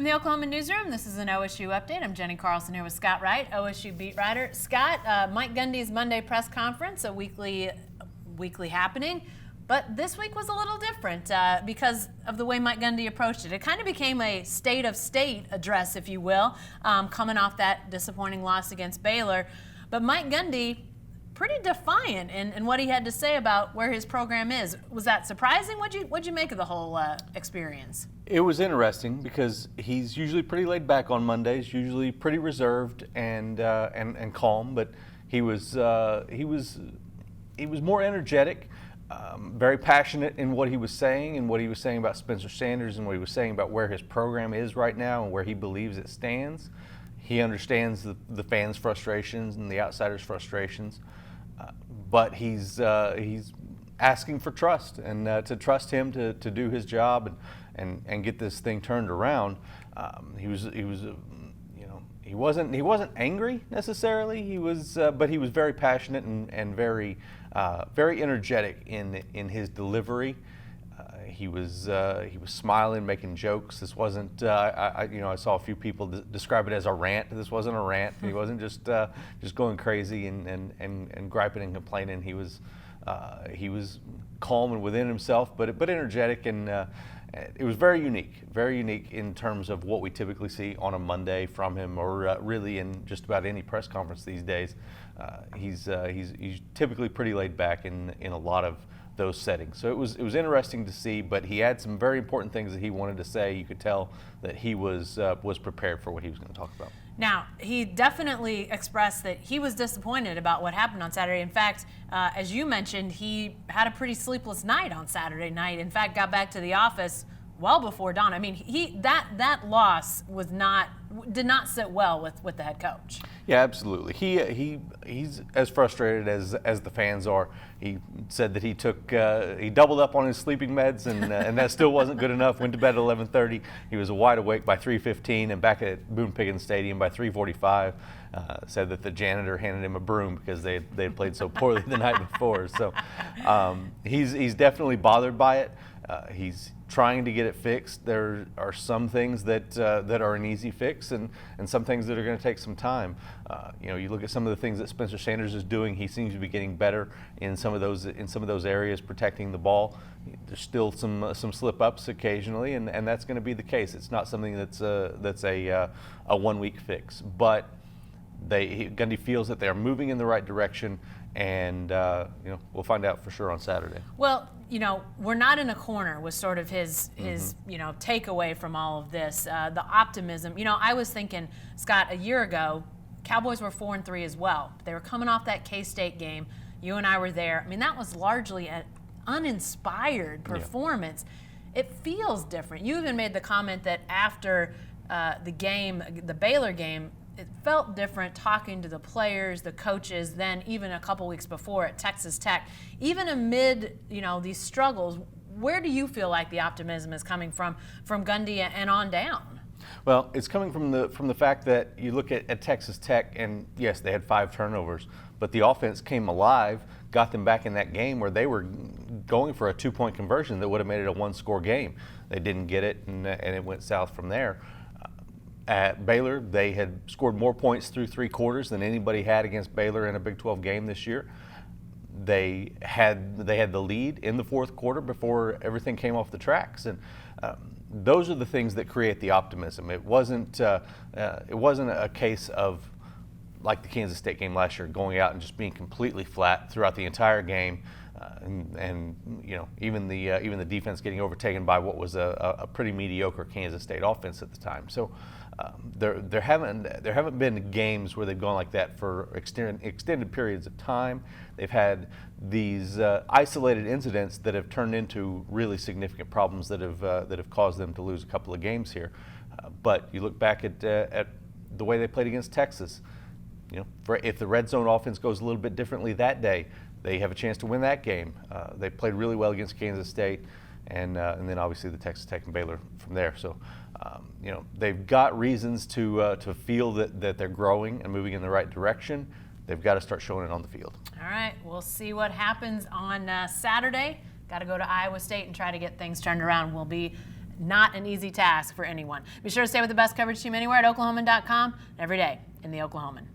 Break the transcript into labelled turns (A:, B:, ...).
A: From the Oklahoman newsroom, this is an OSU update. I'm Jenny Carlson here with Scott Wright, OSU beat writer. Scott, Mike Gundy's Monday press conference, a weekly happening, but this week was a little different because of the way Mike Gundy approached it. It kind of became a state of state address, if you will, coming off that disappointing loss against Baylor. But Mike Gundy, pretty defiant in what he had to say about where his program is. Was that surprising? What'd you make of the whole experience?
B: It was interesting because he's usually pretty laid back on Mondays, usually pretty reserved and calm. But he was more energetic, very passionate in what he was saying and what he was saying about Spencer Sanders and what he was saying about where his program is right now and where he believes it stands. He understands the fans' frustrations and the outsiders' frustrations. But he's asking for trust and to trust him to do his job and get this thing turned around. He wasn't angry necessarily. But he was very passionate and very energetic in his delivery. He was smiling, making jokes. This wasn't. I saw a few people describe it as a rant. This wasn't a rant. He wasn't just going crazy and griping and complaining. He was calm and within himself, but energetic, and it was very unique in terms of what we typically see on a Monday from him, or really in just about any press conference these days. He's typically pretty laid back in a lot of those settings. So it was interesting to see, but he had some very important things that he wanted to say. You could tell that he was prepared for what he was going to talk about.
A: Now, he definitely expressed that he was disappointed about what happened on Saturday. In fact, as you mentioned, he had a pretty sleepless night on Saturday night. In fact, got back to the office well before dawn. I mean, that loss did not sit well with the head coach.
B: Yeah, absolutely. He's as frustrated as the fans are. He said that he doubled up on his sleeping meds and that still wasn't good enough. Went to bed at 11:30. He was wide awake by 3:15 and back at Boone Pickens Stadium by 3:45. Said that the janitor handed him a broom because they had played so poorly the night before. So he's definitely bothered by it. He's trying to get it fixed. There are some things that are an easy fix, and some things that are going to take some time. You look at some of the things that Spencer Sanders is doing. He seems to be getting better in some of those areas, protecting the ball. There's still some slip ups occasionally, and that's going to be the case. It's not something that's a 1 week fix, but Gundy feels that they are moving in the right direction, and we'll find out for sure on Saturday.
A: Well, we're not in a corner was sort of his takeaway from all of this. The optimism. I was thinking, Scott, a year ago, Cowboys were 4-3 as well. They were coming off that K-State game. You and I were there. I mean, that was largely an uninspired performance. Yeah. It feels different. You even made the comment that after the Baylor game, it felt different talking to the players, the coaches, than even a couple weeks before at Texas Tech. Even amid these struggles, where do you feel like the optimism is coming from Gundy and on down?
B: Well, it's coming from the fact that you look at Texas Tech, and yes, they had 5 turnovers, but the offense came alive, got them back in that game where they were going for a 2-point conversion that would have made it a 1-score game. They didn't get it, and it went south from there. At Baylor, they had scored more points through 3 quarters than anybody had against Baylor in a Big 12 game this year. They had the lead in the 4th quarter before everything came off the tracks, and those are the things that create the optimism. It wasn't a case of, like the Kansas State game last year, going out and just being completely flat throughout the entire game, and even the defense getting overtaken by what was a pretty mediocre Kansas State offense at the time. So there haven't been games where they've gone like that for extended periods of time. They've had these isolated incidents that have turned into really significant problems that have caused them to lose a couple of games here. But you look back at the way they played against Texas. If the red zone offense goes a little bit differently that day, they have a chance to win that game. They played really well against Kansas State, and then obviously the Texas Tech and Baylor from there. So, they've got reasons to feel that they're growing and moving in the right direction. They've got to start showing it on the field.
A: All right, we'll see what happens on Saturday. Got to go to Iowa State and try to get things turned around. We'll be not an easy task for anyone. Be sure to stay with the best coverage team anywhere at Oklahoman.com every day in the Oklahoman.